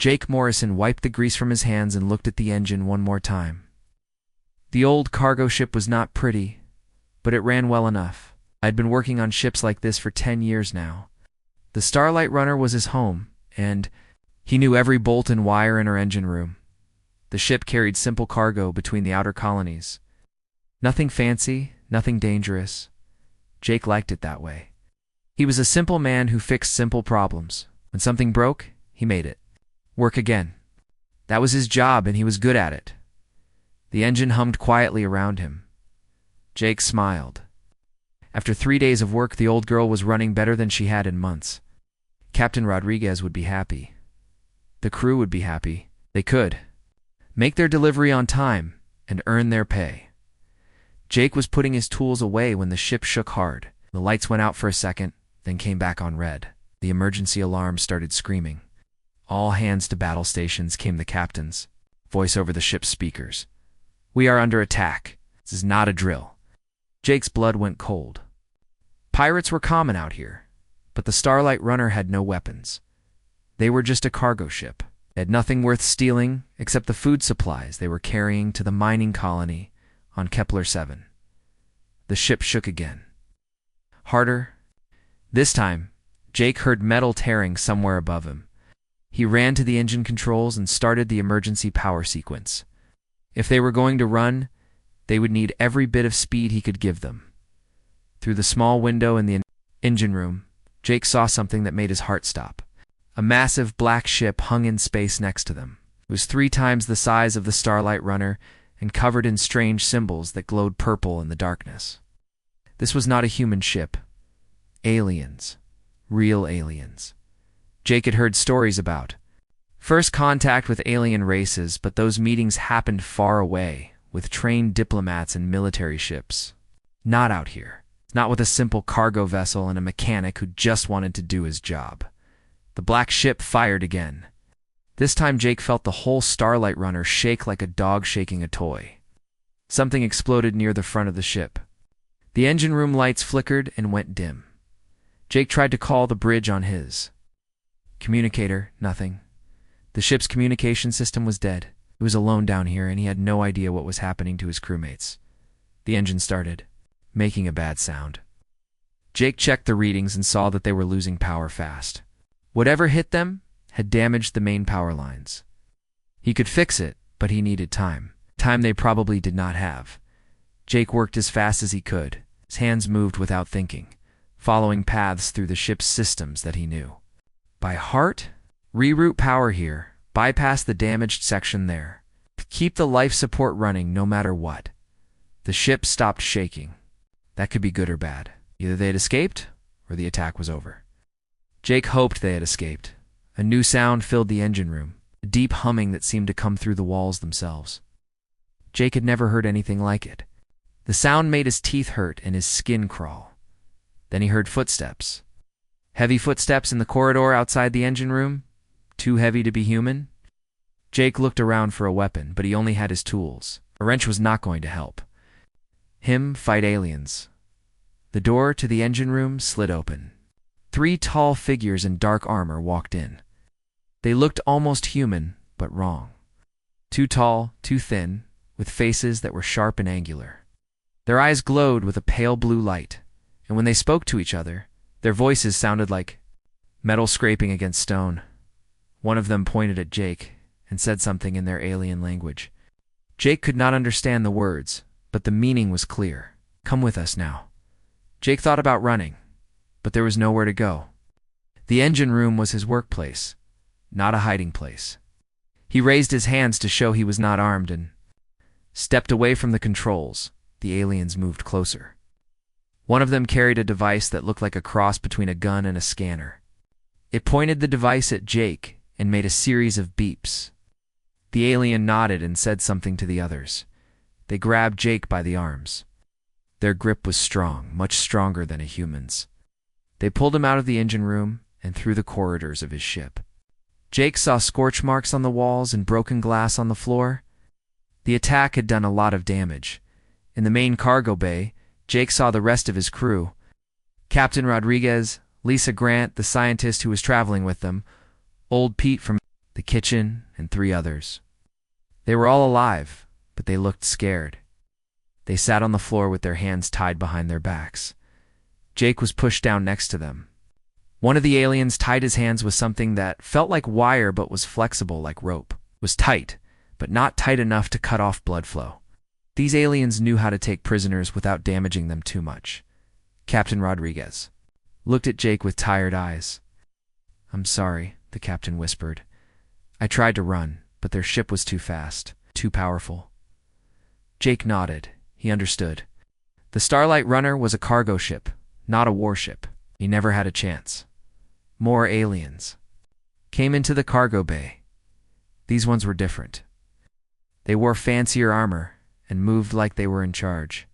Jake Morrison wiped the grease from his hands and looked at the engine one more time. The old cargo ship was not pretty, but it ran well enough. I'd been working on ships like this for 10 years now. The Starlight Runner was his home, and he knew every bolt and wire in her engine room. The ship carried simple cargo between the outer colonies. Nothing fancy, nothing dangerous. Jake liked it that way. He was a simple man who fixed simple problems. When something broke, he made it work again. That was his job, and he was good at it. The engine hummed quietly around him. Jake smiled. After 3 days of work, the old girl was running better than she had in months. Captain Rodriguez would be happy. The crew would be happy. They could make their delivery on time and earn their pay. Jake was putting his tools away when the ship shook hard. The lights went out for a second, then came back on red. The emergency alarm started screaming. All hands to battle stations, came the captain's voice over the ship's speakers. We are under attack. This is not a drill. Jake's blood went cold. Pirates were common out here, but the Starlight Runner had no weapons. They were just a cargo ship. They had nothing worth stealing except the food supplies they were carrying to the mining colony on Kepler 7. The ship shook again. Harder. This time, Jake heard metal tearing somewhere above him. He ran to the engine controls and started the emergency power sequence. If they were going to run, they would need every bit of speed he could give them. Through the small window in the engine room, Jake saw something that made his heart stop. A massive black ship hung in space next to them. It was 3 times the size of the Starlight Runner and covered in strange symbols that glowed purple in the darkness. This was not a human ship. Aliens. Real aliens. Jake had heard stories about first contact with alien races, but those meetings happened far away, with trained diplomats and military ships. Not out here. Not with a simple cargo vessel and a mechanic who just wanted to do his job. The black ship fired again. This time Jake felt the whole Starlight Runner shake like a dog shaking a toy. Something exploded near the front of the ship. The engine room lights flickered and went dim. Jake tried to call the bridge on his communicator. Nothing. The ship's communication system was dead. He was alone down here, and he had no idea what was happening to his crewmates. The engine started, making a bad sound. Jake checked the readings and saw that they were losing power fast. Whatever hit them had damaged the main power lines. He could fix it, but he needed time. Time they probably did not have. Jake worked as fast as he could. His hands moved without thinking, following paths through the ship's systems that he knew. By heart, reroute power here, bypass the damaged section there. Keep the life support running no matter what. The ship stopped shaking. That could be good or bad. Either they had escaped, or the attack was over. Jake hoped they had escaped. A new sound filled the engine room, a deep humming that seemed to come through the walls themselves. Jake had never heard anything like it. The sound made his teeth hurt and his skin crawl. Then he heard footsteps. Heavy footsteps in the corridor outside the engine room, too heavy to be human. Jake looked around for a weapon, but he only had his tools. A wrench was not going to help him fight aliens. The door to the engine room slid open. 3 tall figures in dark armor walked in. They looked almost human, but wrong. Too tall, too thin, with faces that were sharp and angular. Their eyes glowed with a pale blue light, and when they spoke to each other, their voices sounded like metal scraping against stone. One of them pointed at Jake and said something in their alien language. Jake could not understand the words, but the meaning was clear. Come with us now. Jake thought about running, but there was nowhere to go. The engine room was his workplace, not a hiding place. He raised his hands to show he was not armed and stepped away from the controls. The aliens moved closer. One of them carried a device that looked like a cross between a gun and a scanner. It pointed the device at Jake and made a series of beeps. The alien nodded and said something to the others. They grabbed Jake by the arms. Their grip was strong, much stronger than a human's. They pulled him out of the engine room and through the corridors of his ship. Jake saw scorch marks on the walls and broken glass on the floor. The attack had done a lot of damage. In the main cargo bay, Jake saw the rest of his crew. Captain Rodriguez, Lisa Grant, the scientist who was traveling with them, Old Pete from the kitchen, and 3 others. They were all alive, but they looked scared. They sat on the floor with their hands tied behind their backs. Jake was pushed down next to them. One of the aliens tied his hands with something that felt like wire but was flexible like rope. It was tight, but not tight enough to cut off blood flow. These aliens knew how to take prisoners without damaging them too much. Captain Rodriguez looked at Jake with tired eyes. "I'm sorry," the captain whispered. "I tried to run, but their ship was too fast, too powerful." Jake nodded. He understood. The Starlight Runner was a cargo ship, not a warship. He never had a chance. More aliens came into the cargo bay. These ones were different. They wore fancier armor and moved like they were in charge.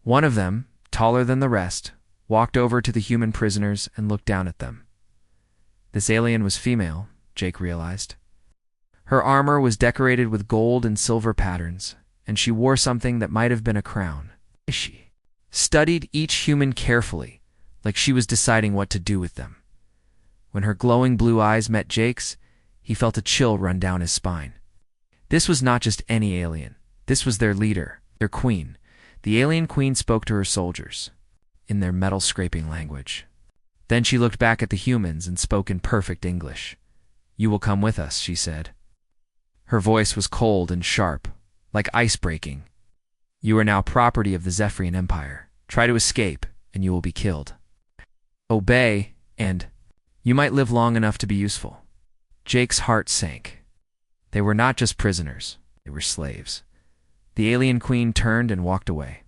One of them, taller than the rest, walked over to the human prisoners and looked down at them. This alien was female, Jake realized. Her armor was decorated with gold and silver patterns, and she wore something that might have been a crown. She studied each human carefully, like she was deciding what to do with them. When her glowing blue eyes met Jake's, he felt a chill run down his spine. This was not just any alien. This was their leader, their queen. The alien queen spoke to her soldiers in their metal-scraping language. Then she looked back at the humans and spoke in perfect English. "You will come with us," she said. Her voice was cold and sharp, like ice breaking. "You are now property of the Zephyrian Empire. Try to escape, and you will be killed. Obey, and you might live long enough to be useful." Jake's heart sank. They were not just prisoners. They were slaves. The alien queen turned and walked away.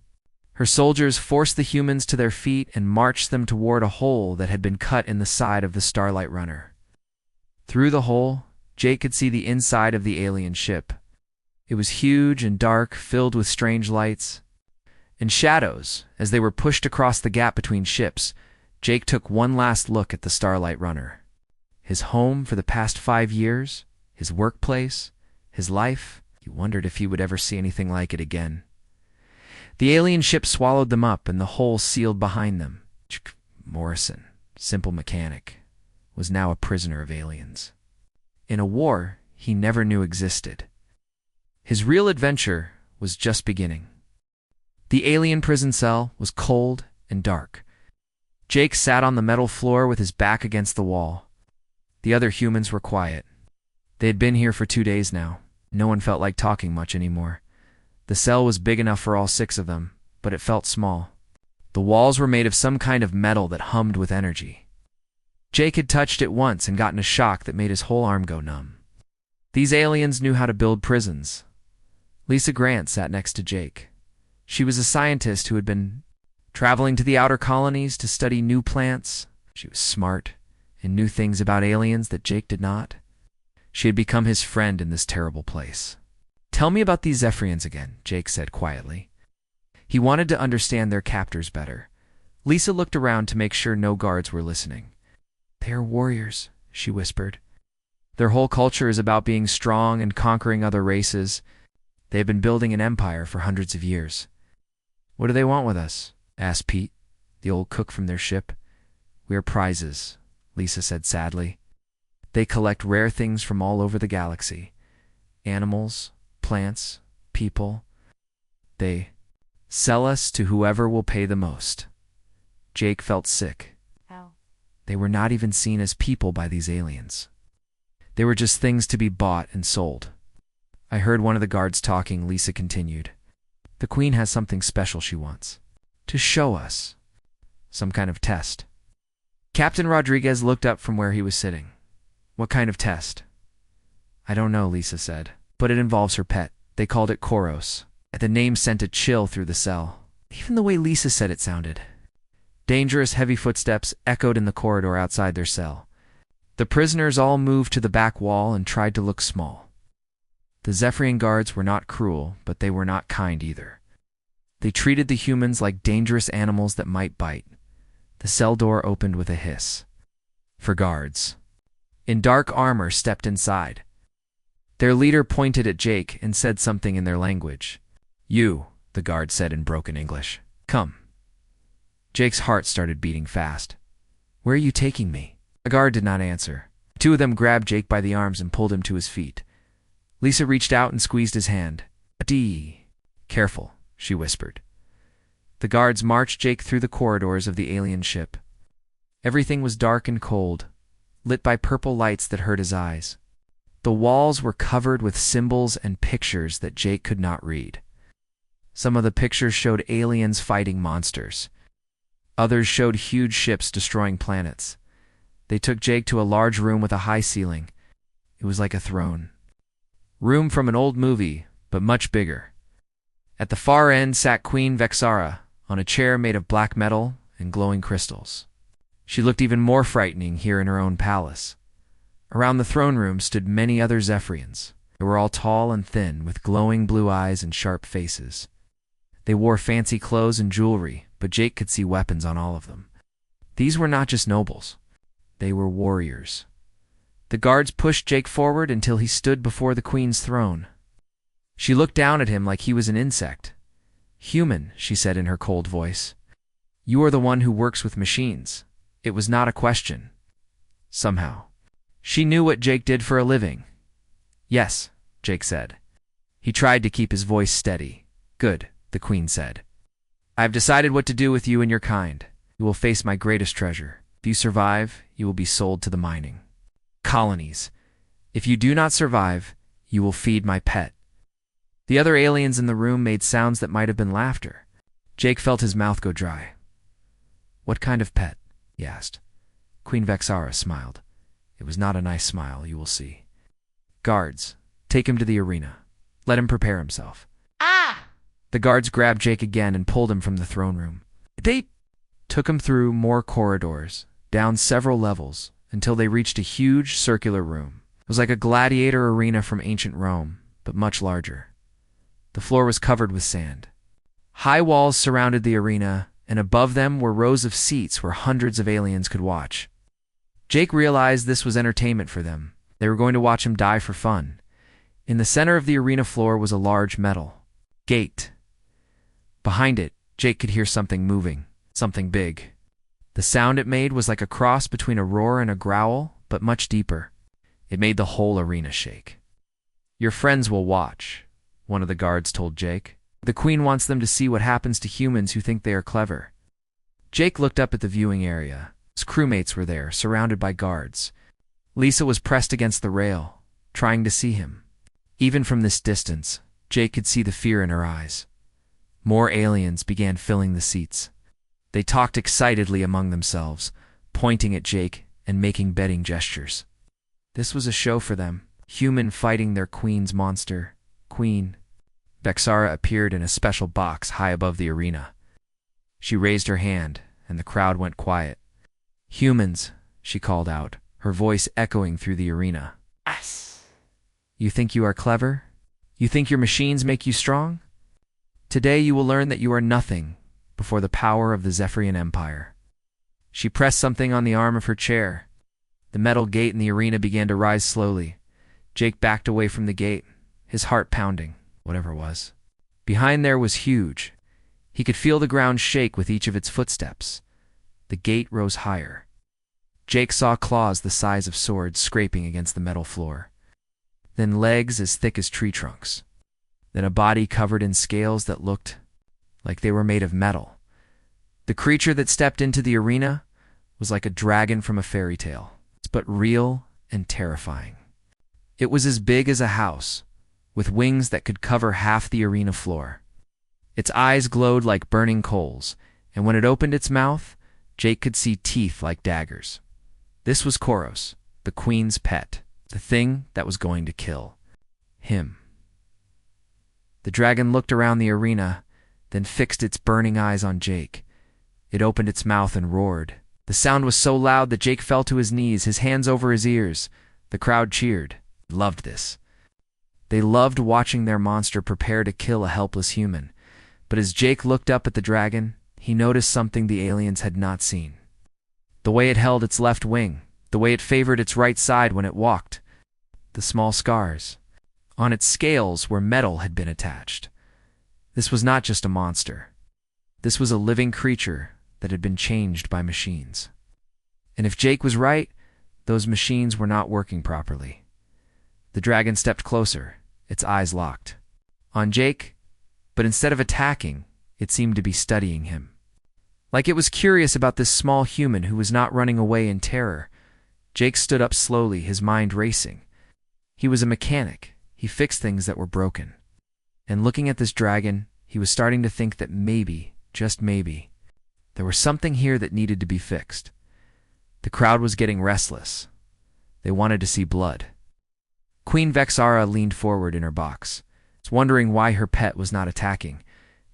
Her soldiers forced the humans to their feet and marched them toward a hole that had been cut in the side of the Starlight Runner. Through the hole, Jake could see the inside of the alien ship. It was huge and dark, filled with strange lights and shadows. As they were pushed across the gap between ships, Jake took one last look at the Starlight Runner. His home for the past 5 years, his workplace, his life. He wondered if he would ever see anything like it again. The alien ship swallowed them up, and the hole sealed behind them. Morrison, simple mechanic, was now a prisoner of aliens. In a war he never knew existed. His real adventure was just beginning. The alien prison cell was cold and dark. Jake sat on the metal floor with his back against the wall. The other humans were quiet. They had been here for 2 days now. No one felt like talking much anymore. The cell was big enough for all 6 of them, but it felt small. The walls were made of some kind of metal that hummed with energy. Jake had touched it once and gotten a shock that made his whole arm go numb. These aliens knew how to build prisons. Lisa Grant sat next to Jake. She was a scientist who had been traveling to the outer colonies to study new plants. She was smart and knew things about aliens that Jake did not. She had become his friend in this terrible place. "Tell me about these Zephyrians again," Jake said quietly. He wanted to understand their captors better. Lisa looked around to make sure no guards were listening. "They are warriors," she whispered. "Their whole culture is about being strong and conquering other races. They have been building an empire for hundreds of years." "What do they want with us?" asked Pete, the old cook from their ship. "We are prizes," Lisa said sadly. "They collect rare things from all over the galaxy. Animals, plants, people. They sell us to whoever will pay the most." Jake felt sick. How? They were not even seen as people by these aliens. They were just things to be bought and sold. "I heard one of the guards talking," Lisa continued. "The Queen has something special she wants to show us. Some kind of test." Captain Rodriguez looked up from where he was sitting. "What kind of test?" "I don't know," Lisa said, "but it involves her pet. They called it Koros." The name sent a chill through the cell. Even the way Lisa said it sounded. Dangerous, heavy footsteps echoed in the corridor outside their cell. The prisoners all moved to the back wall and tried to look small. The Zephyrian guards were not cruel, but they were not kind either. They treated the humans like dangerous animals that might bite. The cell door opened with a hiss. For guards in dark armor stepped inside. Their leader pointed at Jake and said something in their language. "You," the guard said in broken English. "Come." Jake's heart started beating fast. "Where are you taking me?" The guard did not answer. Two of them grabbed Jake by the arms and pulled him to his feet. Lisa reached out and squeezed his hand. "Dee. Careful," she whispered. The guards marched Jake through the corridors of the alien ship. Everything was dark and cold, lit by purple lights that hurt his eyes. The walls were covered with symbols and pictures that Jake could not read. Some of the pictures showed aliens fighting monsters. Others showed huge ships destroying planets. They took Jake to a large room with a high ceiling. It was like a throne. Room from an old movie, but much bigger. At the far end sat Queen Vexara on a chair made of black metal and glowing crystals. She looked even more frightening here in her own palace. Around the throne room stood many other Zephyrians. They were all tall and thin, with glowing blue eyes and sharp faces. They wore fancy clothes and jewelry, but Jake could see weapons on all of them. These were not just nobles. They were warriors. The guards pushed Jake forward until he stood before the queen's throne. She looked down at him like he was an insect. "Human," she said in her cold voice. "You are the one who works with machines." It was not a question. Somehow, she knew what Jake did for a living. "Yes," Jake said. He tried to keep his voice steady. "Good," the queen said. "I have decided what to do with you and your kind. You will face my greatest treasure. If you survive, you will be sold to the mining colonies. If you do not survive, you will feed my pet." The other aliens in the room made sounds that might have been laughter. Jake felt his mouth go dry. "What kind of pet?" he asked. Queen Vexara smiled. It was not a nice smile, you will see. "Guards, take him to the arena. Let him prepare himself." "Ah!" The guards grabbed Jake again and pulled him from the throne room. They took him through more corridors, down several levels, until they reached a huge circular room. It was like a gladiator arena from ancient Rome, but much larger. The floor was covered with sand. High walls surrounded the arena, and above them were rows of seats where hundreds of aliens could watch. Jake realized this was entertainment for them. They were going to watch him die for fun. In the center of the arena floor was a large metal gate. Behind it, Jake could hear something moving, something big. The sound it made was like a cross between a roar and a growl, but much deeper. It made the whole arena shake. "Your friends will watch," one of the guards told Jake. "The queen wants them to see what happens to humans who think they are clever." Jake looked up at the viewing area. His crewmates were there, surrounded by guards. Lisa was pressed against the rail, trying to see him. Even from this distance, Jake could see the fear in her eyes. More aliens began filling the seats. They talked excitedly among themselves, pointing at Jake and making betting gestures. This was a show for them, human fighting their queen's monster. Queen Vexara appeared in a special box high above the arena. She raised her hand, and the crowd went quiet. "Humans," she called out, her voice echoing through the arena. "Us. You think you are clever? You think your machines make you strong? Today you will learn that you are nothing before the power of the Zephyrian Empire." She pressed something on the arm of her chair. The metal gate in the arena began to rise slowly. Jake backed away from the gate, his heart pounding, whatever it was. Behind there was huge. He could feel the ground shake with each of its footsteps. The gate rose higher. Jake saw claws the size of swords scraping against the metal floor. Then legs as thick as tree trunks. Then a body covered in scales that looked like they were made of metal. The creature that stepped into the arena was like a dragon from a fairy tale, but real and terrifying. It was as big as a house, with wings that could cover half the arena floor. Its eyes glowed like burning coals, and when it opened its mouth, Jake could see teeth like daggers. This was Koros, the queen's pet, the thing that was going to kill him. The dragon looked around the arena, then fixed its burning eyes on Jake. It opened its mouth and roared. The sound was so loud that Jake fell to his knees, his hands over his ears. The crowd cheered. They loved this. They loved watching their monster prepare to kill a helpless human. But as Jake looked up at the dragon, he noticed something the aliens had not seen. The way it held its left wing, the way it favored its right side when it walked, the small scars on its scales where metal had been attached. This was not just a monster. This was a living creature that had been changed by machines. And if Jake was right, Those machines were not working properly. The dragon stepped closer, its eyes locked on Jake, but instead of attacking, it seemed to be studying him. Like it was curious about this small human who was not running away in terror. Jake stood up slowly, his mind racing. He was a mechanic. He fixed things that were broken. And looking at this dragon, he was starting to think that maybe, just maybe, there was something here that needed to be fixed. The crowd was getting restless. They wanted to see blood. Queen Vexara leaned forward in her box, wondering why her pet was not attacking.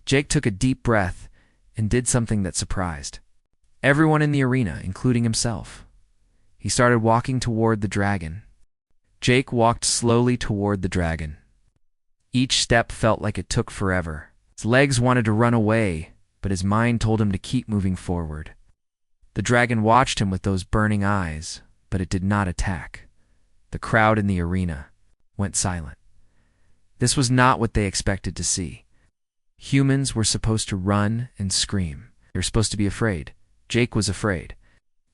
Jake took a deep breath and did something that surprised everyone in the arena, including himself. He started walking toward the dragon. Jake walked slowly toward the dragon. Each step felt like it took forever. His legs wanted to run away, but his mind told him to keep moving forward. The dragon watched him with those burning eyes, but it did not attack. The crowd in the arena went silent. This was not what they expected to see. Humans were supposed to run and scream. They were supposed to be afraid. Jake was afraid.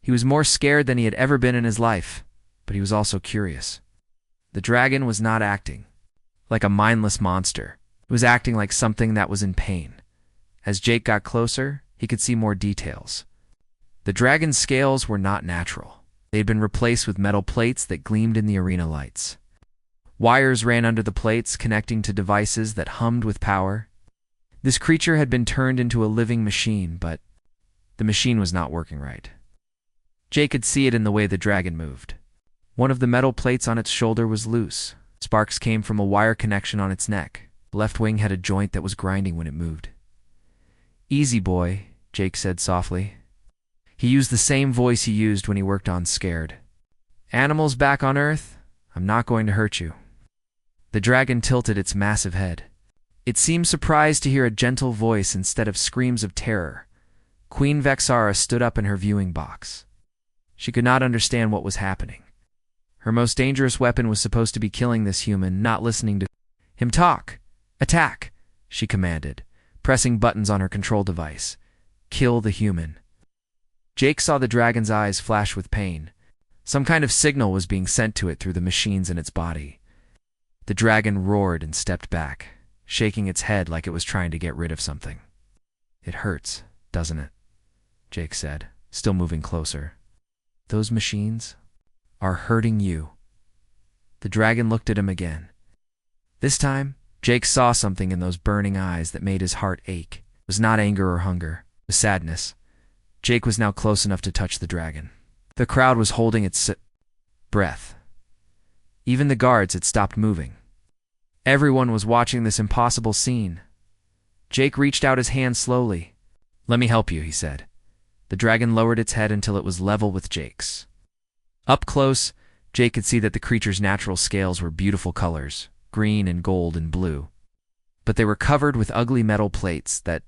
He was more scared than he had ever been in his life, but he was also curious. The dragon was not acting like a mindless monster. It was acting like something that was in pain. As Jake got closer, he could see more details. The dragon's scales were not natural. They had been replaced with metal plates that gleamed in the arena lights. Wires ran under the plates, connecting to devices that hummed with power. This creature had been turned into a living machine, but the machine was not working right. Jake could see it in the way the dragon moved. One of the metal plates on its shoulder was loose. Sparks came from a wire connection on its neck. The left wing had a joint that was grinding when it moved. "Easy, boy," Jake said softly. He used the same voice he used when he worked on Scared. "Animals back on Earth, I'm not going to hurt you." The dragon tilted its massive head. It seemed surprised to hear a gentle voice instead of screams of terror. Queen Vexara stood up in her viewing box. She could not understand what was happening. Her most dangerous weapon was supposed to be killing this human, not listening to him talk. "Attack," she commanded, pressing buttons on her control device. "Kill the human." Jake saw the dragon's eyes flash with pain. Some kind of signal was being sent to it through the machines in its body. The dragon roared and stepped back, shaking its head like it was trying to get rid of something. "It hurts, doesn't it?" Jake said, still moving closer. "Those machines are hurting you." The dragon looked at him again. This time, Jake saw something in those burning eyes that made his heart ache. It was not anger or hunger, it was sadness. Jake was now close enough to touch the dragon. The crowd was holding its breath. Even the guards had stopped moving. Everyone was watching this impossible scene. Jake reached out his hand slowly. "Let me help you," he said. The dragon lowered its head until it was level with Jake's. Up close, Jake could see that the creature's natural scales were beautiful colors, green and gold and blue. But they were covered with ugly metal plates that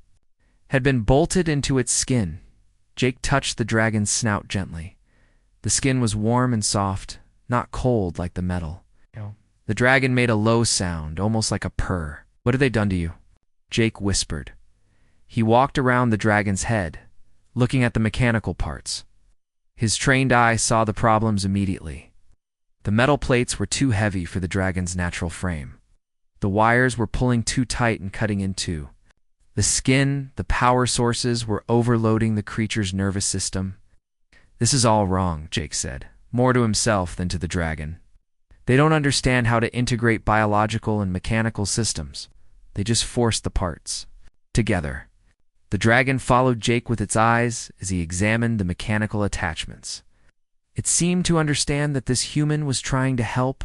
had been bolted into its skin. Jake touched the dragon's snout gently. The skin was warm and soft, not cold like the metal. The dragon made a low sound, almost like a purr. "What have they done to you?" Jake whispered. He walked around the dragon's head, looking at the mechanical parts. His trained eye saw the problems immediately. The metal plates were too heavy for the dragon's natural frame. The wires were pulling too tight and cutting in two. The skin, the power sources were overloading the creature's nervous system. "This is all wrong," Jake said, more to himself than to the dragon. "They don't understand how to integrate biological and mechanical systems. They just force the parts together." The dragon followed Jake with its eyes as he examined the mechanical attachments. It seemed to understand that this human was trying to help,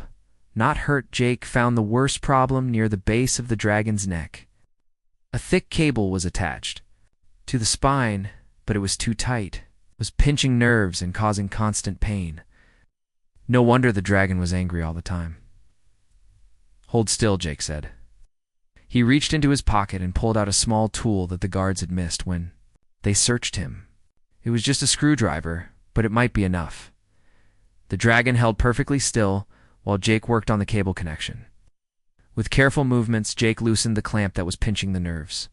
not hurt. Jake found the worst problem near the base of the dragon's neck. A thick cable was attached to the spine, but it was too tight. It was pinching nerves and causing constant pain. No wonder the dragon was angry all the time. "Hold still," Jake said. He reached into his pocket and pulled out a small tool that the guards had missed when they searched him. It was just a screwdriver, but it might be enough. The dragon held perfectly still while Jake worked on the cable connection. With careful movements, Jake loosened the clamp that was pinching the nerves.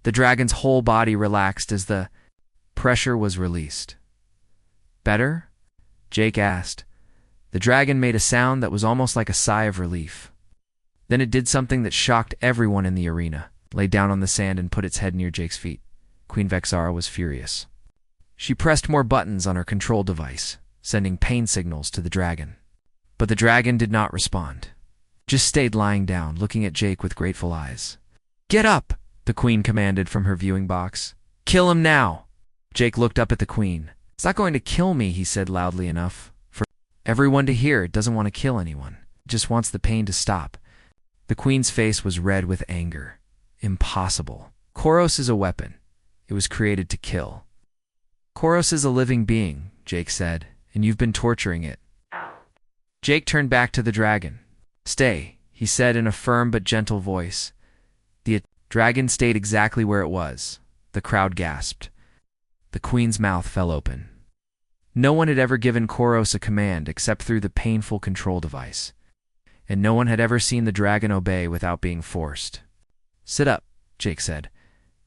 The dragon's whole body relaxed as the pressure was released. "Better?" Jake asked. The dragon made a sound that was almost like a sigh of relief. Then it did something that shocked everyone in the arena, lay down on the sand and put its head near Jake's feet. Queen Vexara was furious. She pressed more buttons on her control device, sending pain signals to the dragon. But the dragon did not respond. Just stayed lying down, looking at Jake with grateful eyes. "Get up!" the queen commanded from her viewing box. "Kill him now!" Jake looked up at the queen. "It's not going to kill me," he said loudly enough for everyone to hear. It doesn't want to kill anyone. It just wants the pain to stop. The queen's face was red with anger. Impossible. Koros is a weapon. It was created to kill. Koros is a living being, Jake said, and you've been torturing it. Jake turned back to the dragon. "Stay," he said in a firm but gentle voice. The dragon stayed exactly where it was. The crowd gasped. The queen's mouth fell open. No one had ever given Koros a command except through the painful control device. And no one had ever seen the dragon obey without being forced. "Sit up," Jake said.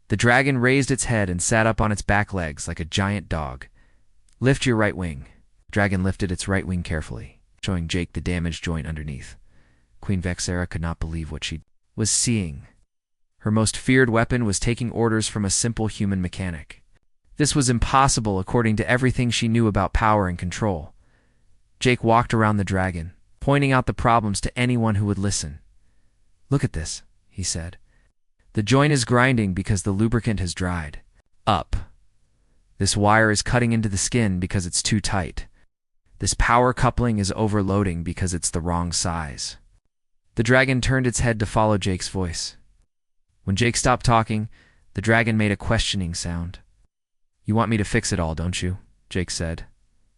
The dragon raised its head and sat up on its back legs like a giant dog. "Lift your right wing." The dragon lifted its right wing carefully, showing Jake the damaged joint underneath. Queen Vexara could not believe what she was seeing. Her most feared weapon was taking orders from a simple human mechanic. This was impossible according to everything she knew about power and control. Jake walked around the dragon, pointing out the problems to anyone who would listen. "Look at this," he said. "The joint is grinding because the lubricant has dried up. This wire is cutting into the skin because it's too tight. This power coupling is overloading because it's the wrong size." The dragon turned its head to follow Jake's voice. When Jake stopped talking, the dragon made a questioning sound. "You want me to fix it all, don't you?" Jake said.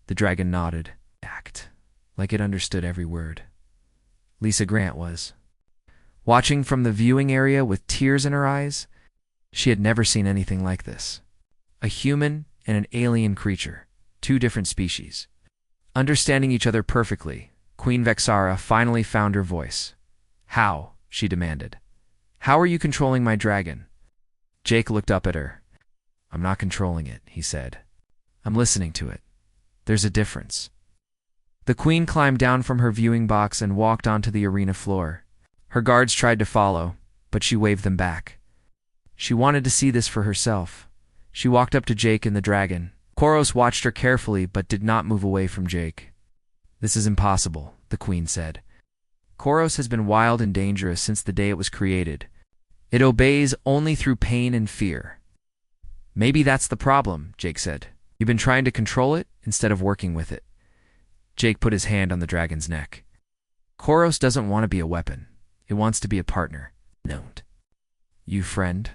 The dragon nodded. Act like it understood every word. Lisa Grant was watching from the viewing area with tears in her eyes. She had never seen anything like this. A human and an alien creature, two different species. Understanding each other perfectly, Queen Vexara finally found her voice. "How?" she demanded. "How are you controlling my dragon?" Jake looked up at her. "I'm not controlling it," he said. "I'm listening to it. There's a difference." The queen climbed down from her viewing box and walked onto the arena floor. Her guards tried to follow, but she waved them back. She wanted to see this for herself. She walked up to Jake and the dragon. Koros watched her carefully but did not move away from Jake. "This is impossible," the queen said. "Koros has been wild and dangerous since the day it was created. It obeys only through pain and fear." "Maybe that's the problem," Jake said. "You've been trying to control it instead of working with it." Jake put his hand on the dragon's neck. "Koros doesn't want to be a weapon. It wants to be a partner." "Don't. You friend?"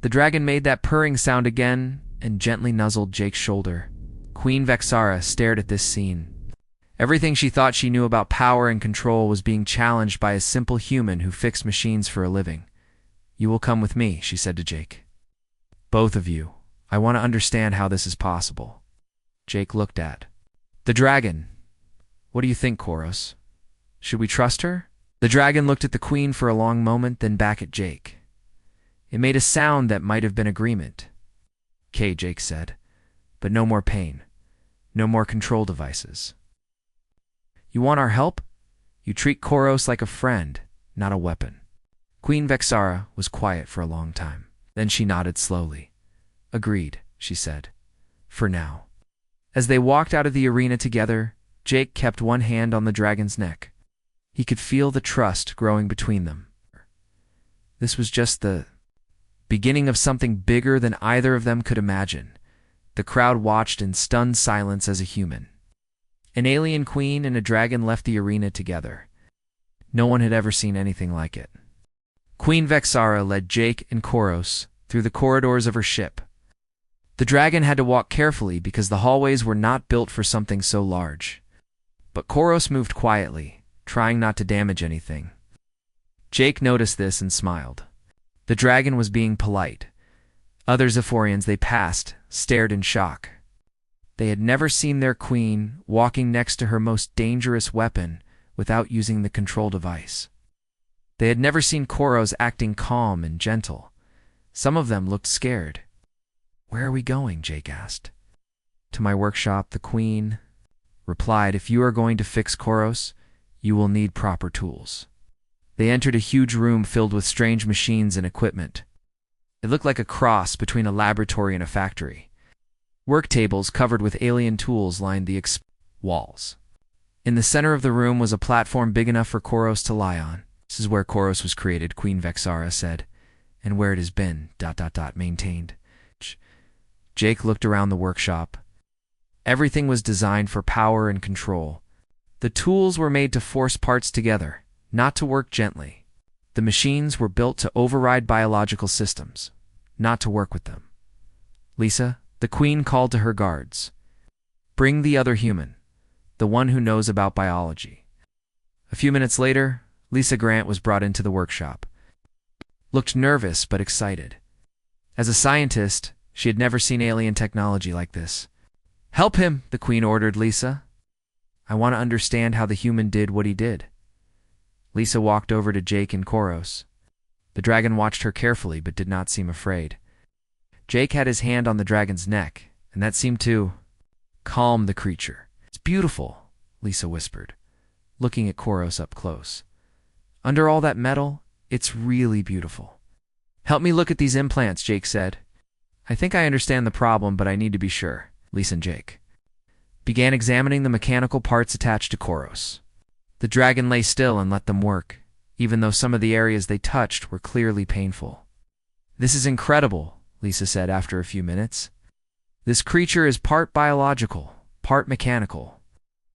The dragon made that purring sound again and gently nuzzled Jake's shoulder. Queen Vexara stared at this scene. Everything she thought she knew about power and control was being challenged by a simple human who fixed machines for a living. "You will come with me," she said to Jake. "Both of you. I want to understand how this is possible." Jake looked at the dragon. "What do you think, Koros? Should we trust her?" The dragon looked at the queen for a long moment, then back at Jake. It made a sound that might have been agreement. "'Kay," Jake said, "but no more pain. No more control devices. You want our help? You treat Koros like a friend, not a weapon." Queen Vexara was quiet for a long time. Then she nodded slowly. "Agreed," she said. "For now." As they walked out of the arena together, Jake kept one hand on the dragon's neck. He could feel the trust growing between them. This was just the beginning of something bigger than either of them could imagine. The crowd watched in stunned silence as a human. An alien queen and a dragon left the arena together. No one had ever seen anything like it. Queen Vexara led Jake and Koros through the corridors of her ship. The dragon had to walk carefully because the hallways were not built for something so large. But Koros moved quietly, trying not to damage anything. Jake noticed this and smiled. The dragon was being polite. Other Zephorians they passed stared in shock. They had never seen their queen walking next to her most dangerous weapon without using the control device. They had never seen Koros acting calm and gentle. Some of them looked scared. "Where are we going?" Jake asked. "To my workshop," the queen replied, "If you are going to fix Koros, you will need proper tools." They entered a huge room filled with strange machines and equipment. It looked like a cross between a laboratory and a factory. Work tables covered with alien tools lined the walls. In the center of the room was a platform big enough for Koros to lie on. "This is where Koros was created," Queen Vexara said, "and where it has been, maintained." Jake looked around the workshop. Everything was designed for power and control. The tools were made to force parts together, not to work gently. The machines were built to override biological systems, not to work with them. "Lisa," the queen called to her guards. "Bring the other human, the one who knows about biology." A few minutes later, Lisa Grant was brought into the workshop. Looked nervous but excited. As a scientist, she had never seen alien technology like this. "Help him," the queen ordered Lisa. "I want to understand how the human did what he did." Lisa walked over to Jake and Koros. The dragon watched her carefully but did not seem afraid. Jake had his hand on the dragon's neck, and that seemed to calm the creature. "It's beautiful," Lisa whispered, looking at Koros up close. "Under all that metal, it's really beautiful." "Help me look at these implants," Jake said. "I think I understand the problem, but I need to be sure." Lisa and Jake began examining the mechanical parts attached to Koros. The dragon lay still and let them work, even though some of the areas they touched were clearly painful. "This is incredible," Lisa said after a few minutes. "This creature is part biological, part mechanical,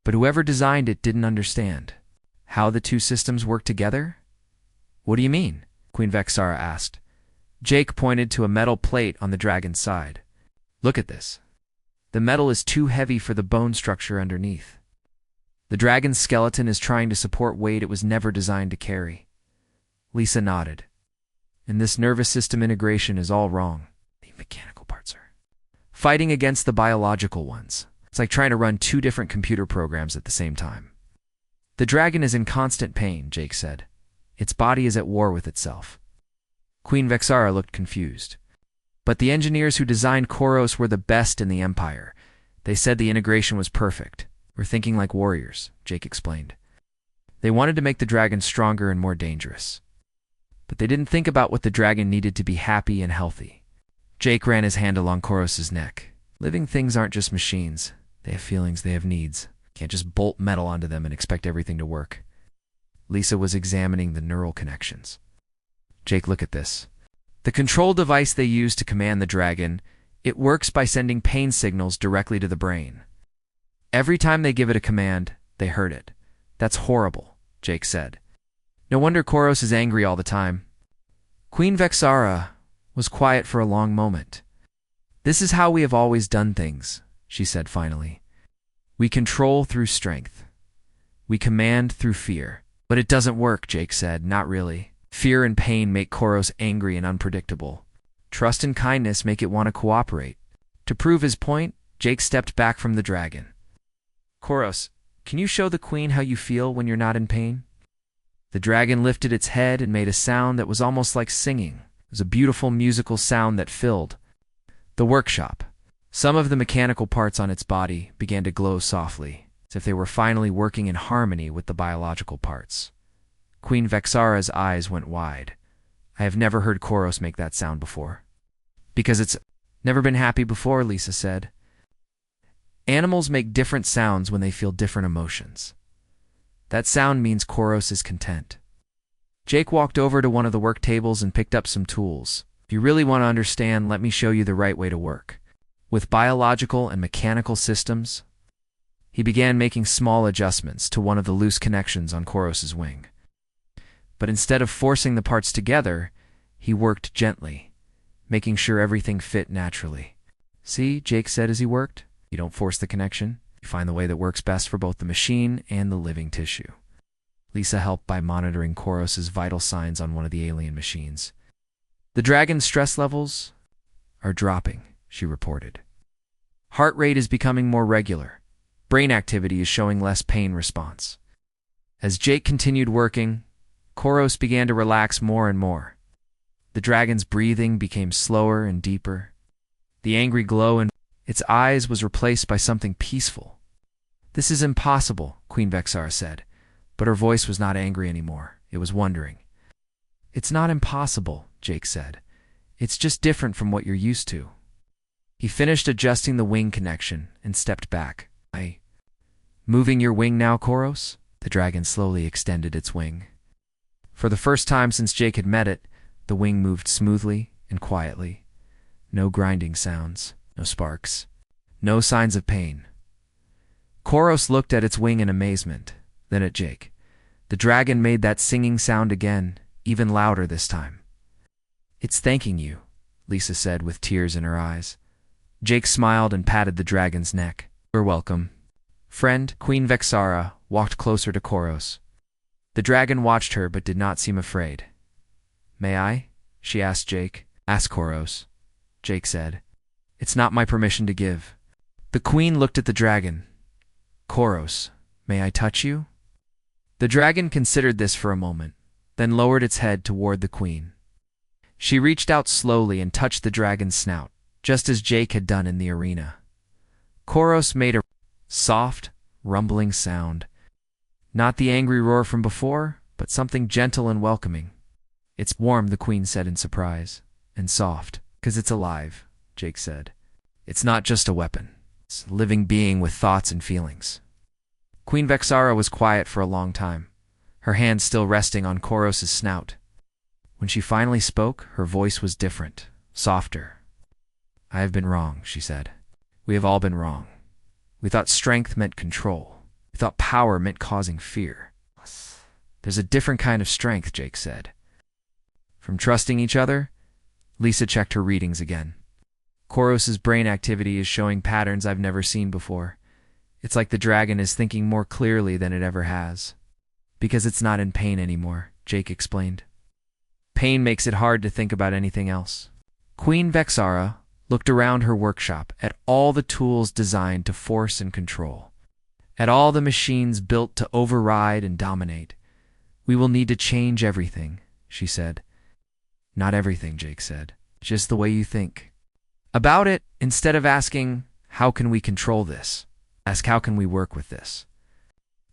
but whoever designed it didn't understand how the two systems work together." "What do you mean?" Queen Vexara asked. Jake pointed to a metal plate on the dragon's side. "Look at this. The metal is too heavy for the bone structure underneath. The dragon's skeleton is trying to support weight it was never designed to carry." Lisa nodded. "And this nervous system integration is all wrong. The mechanical parts are fighting against the biological ones. It's like trying to run two different computer programs at the same time." "The dragon is in constant pain," Jake said. "Its body is at war with itself." Queen Vexara looked confused. "But the engineers who designed Koros were the best in the Empire. They said the integration was perfect. We're thinking like warriors," Jake explained. "They wanted to make the dragon stronger and more dangerous. But they didn't think about what the dragon needed to be happy and healthy." Jake ran his hand along Koros's neck. "Living things aren't just machines. They have feelings, they have needs. Can't just bolt metal onto them and expect everything to work." Lisa was examining the neural connections. "Jake, look at this. The control device they use to command the dragon, it works by sending pain signals directly to the brain. Every time they give it a command, they hurt it. That's horrible," Jake said. "No wonder Koros is angry all the time." Queen Vexara was quiet for a long moment. "This is how we have always done things," she said finally. "We control through strength. We command through fear." "But it doesn't work," Jake said. "Not really. Fear and pain make Koros angry and unpredictable. Trust and kindness make it want to cooperate." To prove his point, Jake stepped back from the dragon. "Koros, can you show the queen how you feel when you're not in pain?" The dragon lifted its head and made a sound that was almost like singing. It was a beautiful musical sound that filled the workshop. Some of the mechanical parts on its body began to glow softly, as if they were finally working in harmony with the biological parts. Queen Vexara's eyes went wide. "I have never heard Koros make that sound before." "Because it's never been happy before," Lisa said. "Animals make different sounds when they feel different emotions. That sound means Koros is content." Jake walked over to one of the work tables and picked up some tools. "If you really want to understand, let me show you the right way to work with biological and mechanical systems." He began making small adjustments to one of the loose connections on Koros's wing. But instead of forcing the parts together, he worked gently, making sure everything fit naturally. "See," Jake said as he worked, "you don't force the connection. You find the way that works best for both the machine and the living tissue." Lisa helped by monitoring Koros's vital signs on one of the alien machines. "The dragon's stress levels are dropping," she reported. "Heart rate is becoming more regular. Brain activity is showing less pain response." As Jake continued working, Koros began to relax more and more. The dragon's breathing became slower and deeper. The angry glow in its eyes was replaced by something peaceful. This is impossible, Queen Vexara said, but her voice was not angry anymore. It was wondering. It's not impossible, Jake said. It's just different from what you're used to. He finished adjusting the wing connection and stepped back. Moving your wing now, Koros? The dragon slowly extended its wing. For the first time since Jake had met it, the wing moved smoothly and quietly. No grinding sounds, no sparks, no signs of pain. Koros looked at its wing in amazement, then at Jake. The dragon made that singing sound again, even louder this time. It's thanking you, Lisa said with tears in her eyes. Jake smiled and patted the dragon's neck. You're welcome. Friend, Queen Vexara walked closer to Koros. The dragon watched her but did not seem afraid. May I? She asked Jake. Ask Koros, Jake said. It's not my permission to give. The queen looked at the dragon. Koros, may I touch you? The dragon considered this for a moment, then lowered its head toward the queen. She reached out slowly and touched the dragon's snout, just as Jake had done in the arena. Koros made a soft, rumbling sound. Not the angry roar from before, but something gentle and welcoming. It's warm, the queen said in surprise. And soft, 'cause it's alive, Jake said. It's not just a weapon. It's a living being with thoughts and feelings. Queen Vexara was quiet for a long time, her hand still resting on Koros' snout. When she finally spoke, her voice was different, softer. I have been wrong, she said. We have all been wrong. We thought strength meant control. We thought power meant causing fear. There's a different kind of strength, Jake said. From trusting each other, Lisa checked her readings again. Koros' brain activity is showing patterns I've never seen before. It's like the dragon is thinking more clearly than it ever has. Because it's not in pain anymore, Jake explained. Pain makes it hard to think about anything else. Queen Vexara looked around her workshop at all the tools designed to force and control, at all the machines built to override and dominate. We will need to change everything, she said. Not everything, Jake said. Just the way you think. About it, instead of asking, how can we control this? Ask, how can we work with this?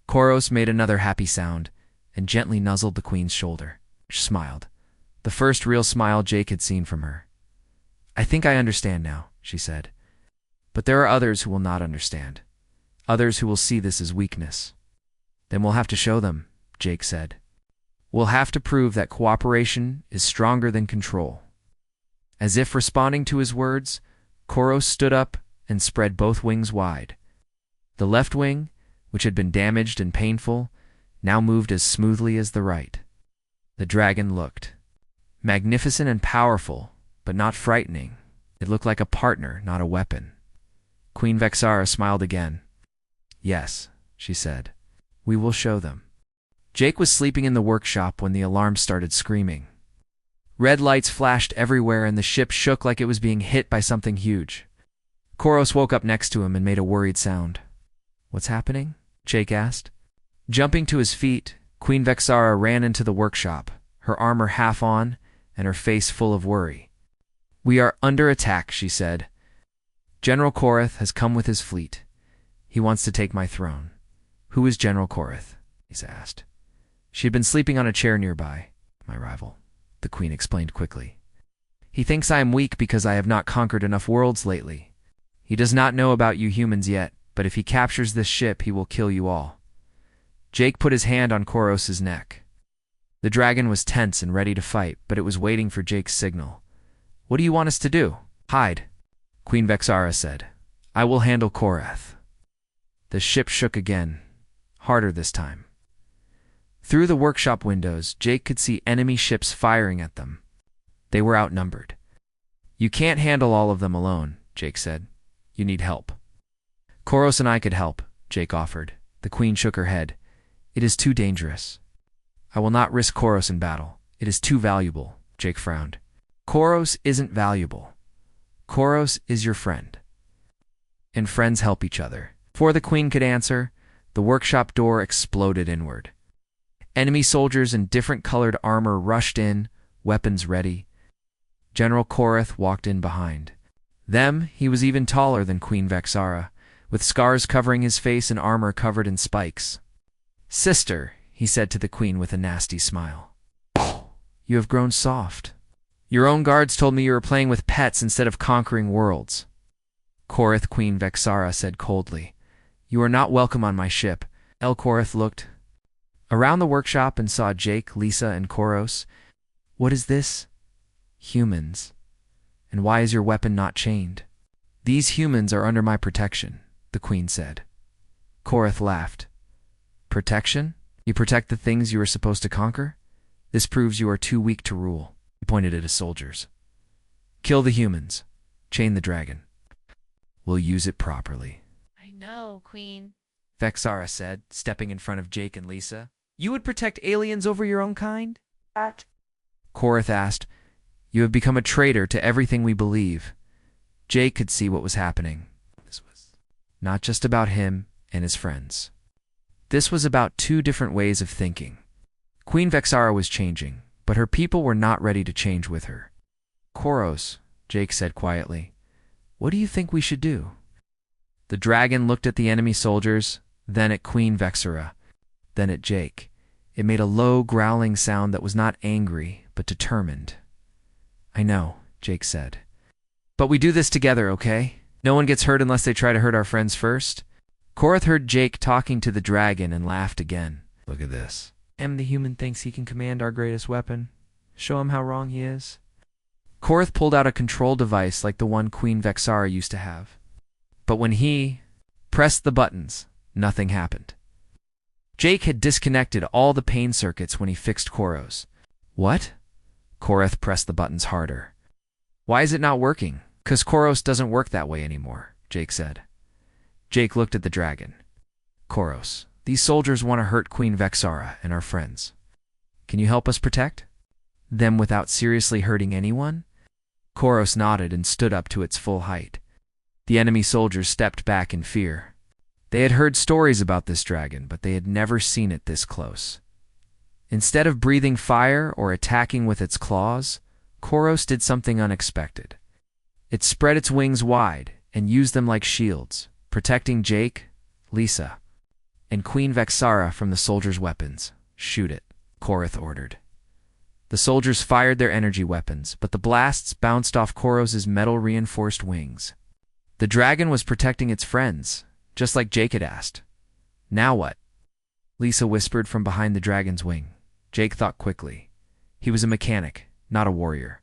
Koros made another happy sound and gently nuzzled the queen's shoulder. She smiled, the first real smile Jake had seen from her. I think I understand now, she said. But there are others who will not understand. Others who will see this as weakness. Then we'll have to show them, Jake said. We'll have to prove that cooperation is stronger than control. As if responding to his words, Koros stood up and spread both wings wide. The left wing, which had been damaged and painful, now moved as smoothly as the right. The dragon looked. Magnificent and powerful, but not frightening. It looked like a partner, not a weapon. Queen Vexara smiled again. Yes, she said. We will show them. Jake was sleeping in the workshop when the alarm started screaming. Red lights flashed everywhere and the ship shook like it was being hit by something huge. Koros woke up next to him and made a worried sound. What's happening? Jake asked. Jumping to his feet, Queen Vexara ran into the workshop, her armor half on and her face full of worry. We are under attack, she said. General Korath has come with his fleet. He wants to take my throne. Who is General Korath? Lisa asked. She had been sleeping on a chair nearby. My rival, the queen explained quickly. He thinks I am weak because I have not conquered enough worlds lately. He does not know about you humans yet, but if he captures this ship, he will kill you all. Jake put his hand on Koros' neck. The dragon was tense and ready to fight, but it was waiting for Jake's signal. What do you want us to do? Hide, Queen Vexara said. I will handle Korath. The ship shook again, harder this time. Through the workshop windows, Jake could see enemy ships firing at them. They were outnumbered. You can't handle all of them alone, Jake said. You need help. Koros and I could help, Jake offered. The queen shook her head. It is too dangerous. I will not risk Koros in battle. It is too valuable, Jake frowned. Koros isn't valuable. Koros is your friend. And friends help each other. Before the queen could answer, the workshop door exploded inward. Enemy soldiers in different colored armor rushed in, weapons ready. General Korath walked in behind. Them, he was even taller than Queen Vexara, with scars covering his face and armor covered in spikes. "Sister," he said to the queen with a nasty smile, "you have grown soft. Your own guards told me you were playing with pets instead of conquering worlds." "Korath," Queen Vexara said coldly, "you are not welcome on my ship." Korath looked around the workshop and saw Jake, Lisa, and Koros. "What is this?" "Humans. And why is your weapon not chained?" "These humans are under my protection," the queen said. Korath laughed. "Protection? You protect the things you are supposed to conquer? This proves you are too weak to rule." He pointed at his soldiers. "Kill the humans. Chain the dragon. We'll use it properly." "I know, Queen," Vexara said, stepping in front of Jake and Lisa. "You would protect aliens over your own kind?" Korath asked. "You have become a traitor to everything we believe." Jake could see what was happening. This was not just about him and his friends. This was about two different ways of thinking. Queen Vexara was changing, but her people were not ready to change with her. "Koros," Jake said quietly, "what do you think we should do?" The dragon looked at the enemy soldiers, then at Queen Vexara, then at Jake. It made a low, growling sound that was not angry, but determined. "I know," Jake said. "But we do this together, okay? No one gets hurt unless they try to hurt our friends first." Korath heard Jake talking to the dragon and laughed again. "Look at this. The human thinks he can command our greatest weapon. Show him how wrong he is." Korath pulled out a control device like the one Queen Vexara used to have. But when he pressed the buttons, nothing happened. Jake had disconnected all the pain circuits when he fixed Koros. "What?" Korath pressed the buttons harder. "Why is it not working?" "'Cause Koros doesn't work that way anymore," Jake said. Jake looked at the dragon. "Koros, these soldiers want to hurt Queen Vexara and our friends. Can you help us protect them without seriously hurting anyone?" Koros nodded and stood up to its full height. The enemy soldiers stepped back in fear. They had heard stories about this dragon, but they had never seen it this close. Instead of breathing fire or attacking with its claws, Koros did something unexpected. It spread its wings wide and used them like shields, protecting Jake, Lisa, and Queen Vexara from the soldiers' weapons. "Shoot it," Korath ordered. The soldiers fired their energy weapons, but the blasts bounced off Koros's metal-reinforced wings. The dragon was protecting its friends, just like Jake had asked. "Now what?" Lisa whispered from behind the dragon's wing. Jake thought quickly. He was a mechanic, not a warrior.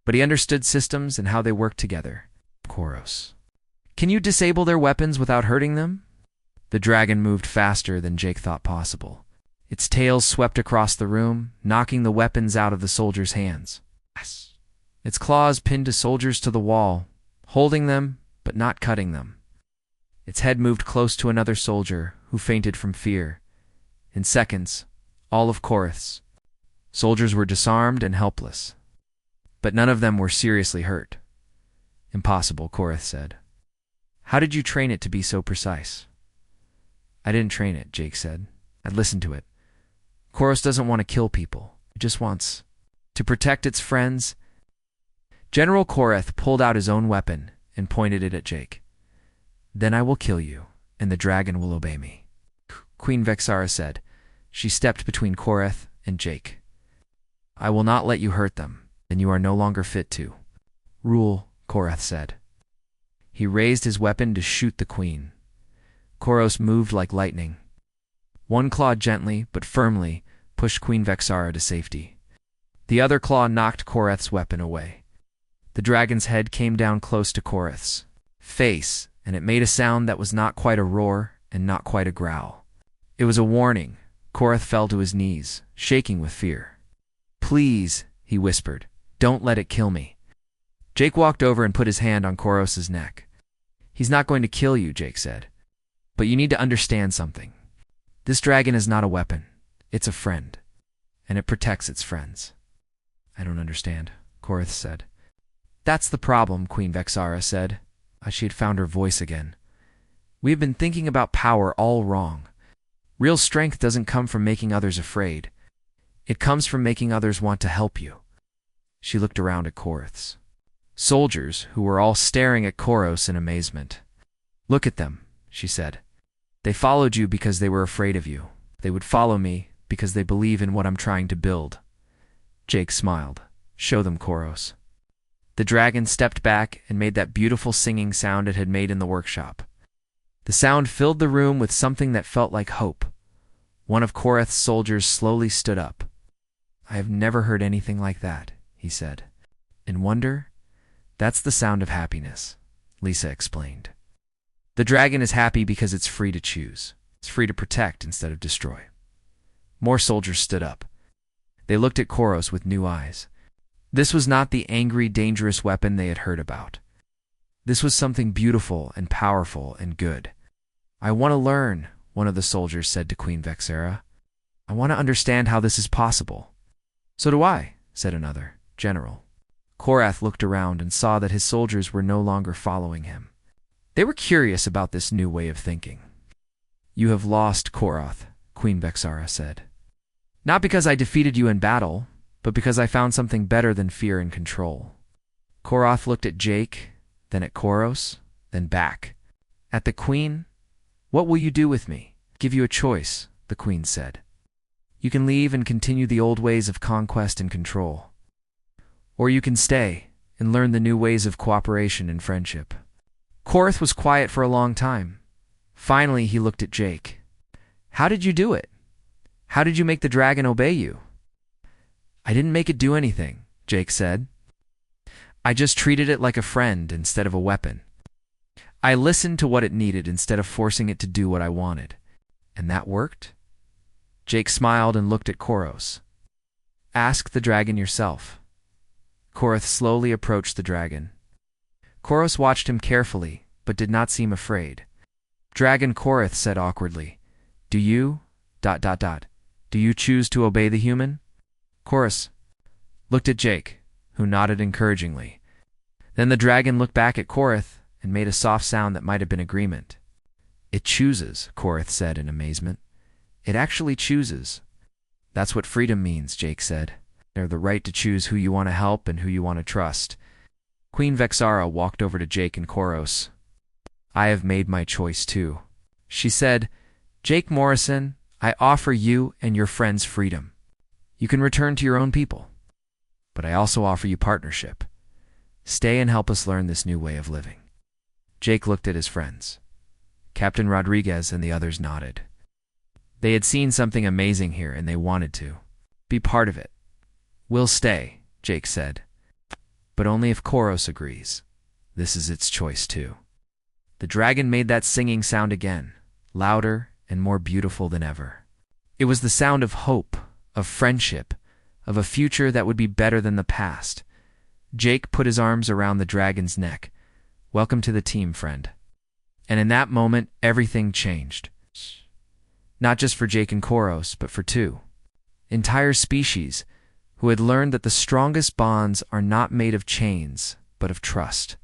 But he understood systems and how they worked together. "Koros, can you disable their weapons without hurting them?" The dragon moved faster than Jake thought possible. Its tail swept across the room, knocking the weapons out of the soldiers' hands. Its claws pinned the soldiers to the wall, holding them, but not cutting them. Its head moved close to another soldier, who fainted from fear. In seconds, all of Korath's soldiers were disarmed and helpless. But none of them were seriously hurt. "Impossible," Korath said. "How did you train it to be so precise?" "I didn't train it," Jake said. "I listened to it. Koros doesn't want to kill people. It just wants to protect its friends." General Korath pulled out his own weapon and pointed it at Jake. "Then I will kill you, and the dragon will obey me," Queen Vexara said. She stepped between Korath and Jake. "I will not let you hurt them, and you are no longer fit to rule," Korath said. He raised his weapon to shoot the queen. Koros moved like lightning. One claw gently, but firmly, pushed Queen Vexara to safety. The other claw knocked Korath's weapon away. The dragon's head came down close to Korath's face, and it made a sound that was not quite a roar and not quite a growl. It was a warning. Korath fell to his knees, shaking with fear. "Please," he whispered, "don't let it kill me." Jake walked over and put his hand on Koros's neck. "He's not going to kill you," Jake said. "But you need to understand something. This dragon is not a weapon. It's a friend, and it protects its friends." "I don't understand," Korath said. "That's the problem," Queen Vexara said. She had found her voice again. "We have been thinking about power all wrong. Real strength doesn't come from making others afraid. It comes from making others want to help you." She looked around at Korath's soldiers, who were all staring at Koros in amazement. "Look at them. she said. They followed you because they were afraid of you. They would follow me because they believe in what I'm trying to build. Jake smiled. Show them, Koros. The dragon stepped back and made that beautiful singing sound it had made in the workshop. The sound filled the room with something that felt like hope. One of Korath's soldiers slowly stood up. I have never heard anything like that, he said. In wonder, that's the sound of happiness, Lisa explained. The dragon is happy because it's free to choose. It's free to protect instead of destroy. More soldiers stood up. They looked at Koros with new eyes. This was not the angry, dangerous weapon they had heard about. This was something beautiful and powerful and good. I want to learn, one of the soldiers said to Queen Vexera. I want to understand how this is possible. So do I, said another, General. Korath looked around and saw that his soldiers were no longer following him. They were curious about this new way of thinking. You have lost, Korath, Queen Vexera said. Not because I defeated you in battle, but because I found something better than fear and control. Korath looked at Jake, then at Koros, then back. At the Queen? What will you do with me? Give you a choice, the Queen said. You can leave and continue the old ways of conquest and control. Or you can stay and learn the new ways of cooperation and friendship. Korath was quiet for a long time. Finally, he looked at Jake. How did you do it? How did you make the dragon obey you? I didn't make it do anything, Jake said. I just treated it like a friend instead of a weapon. I listened to what it needed instead of forcing it to do what I wanted. And that worked? Jake smiled and looked at Koros. Ask the dragon yourself. Korath slowly approached the dragon. Koros watched him carefully, but did not seem afraid. Dragon Korath said awkwardly, Do you choose to obey the human? Koros looked at Jake, who nodded encouragingly. Then the dragon looked back at Korath and made a soft sound that might have been agreement. It chooses, Korath said in amazement. It actually chooses. That's what freedom means, Jake said. They're the right to choose who you want to help and who you want to trust. Queen Vexera walked over to Jake and Koros. I have made my choice too. She said, Jake Morrison, I offer you and your friends freedom. You can return to your own people. But I also offer you partnership. Stay and help us learn this new way of living. Jake looked at his friends. Captain Rodriguez and the others nodded. They had seen something amazing here and they wanted to be part of it. We'll stay, Jake said. But only if Koros agrees. This is its choice too. The dragon made that singing sound again, louder and more beautiful than ever. It was the sound of hope, of friendship, of a future that would be better than the past. Jake put his arms around the dragon's neck. Welcome to the team, friend. And in that moment, everything changed. Not just for Jake and Koros, but for two entire species who had learned that the strongest bonds are not made of chains, but of trust.